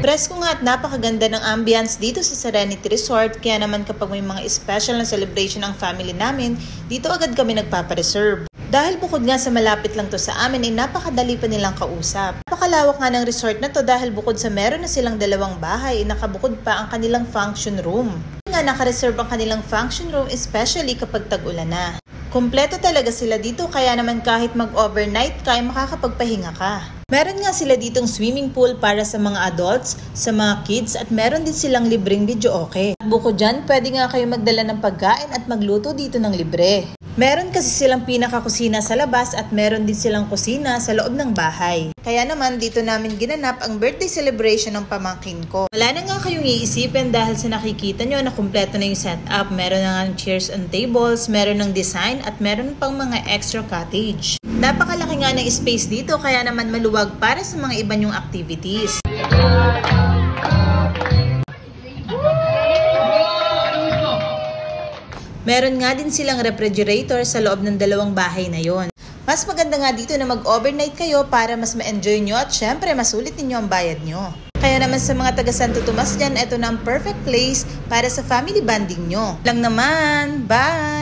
Presko nga at napakaganda ng ambience dito sa Serenity Resort, kaya naman kapag may mga special na celebration ang family namin, dito agad kami nagpapareserve. Dahil bukod nga sa malapit lang to sa amin ay napakadali pa nilang kausap. Napakalawak nga ng resort na to dahil bukod sa meron na silang 2 bahay, nakabukod pa ang kanilang function room. Nga nakareserve ang kanilang function room especially kapag tag-ulan na. Kompleto talaga sila dito kaya naman kahit mag-overnight ka ay makakapagpahinga ka. Meron nga sila ditong swimming pool para sa mga adults, sa mga kids at meron din silang libreng videoke. At bukod dyan, pwede nga kayo magdala ng pagkain at magluto dito ng libre. Meron kasi silang pinakakusina sa labas at meron din silang kusina sa loob ng bahay. Kaya naman dito namin ginanap ang birthday celebration ng pamangkin ko. Wala na nga kayong iisipin dahil sa nakikita nyo na kumpleto na yung setup. Meron na nga chairs and tables, meron ng design at meron pang mga extra cottage. Napakalaki nga ng space dito kaya naman maluwag para sa mga iba nyong activities. Meron nga din silang refrigerator sa loob ng 2 bahay na yon. Mas maganda nga dito na mag-overnight kayo para mas ma-enjoy nyo at syempre masulit ninyo ang bayad nyo. Kaya naman sa mga taga Santo Tomas dyan, ito na ang perfect place para sa family bonding nyo. Lang naman, bye!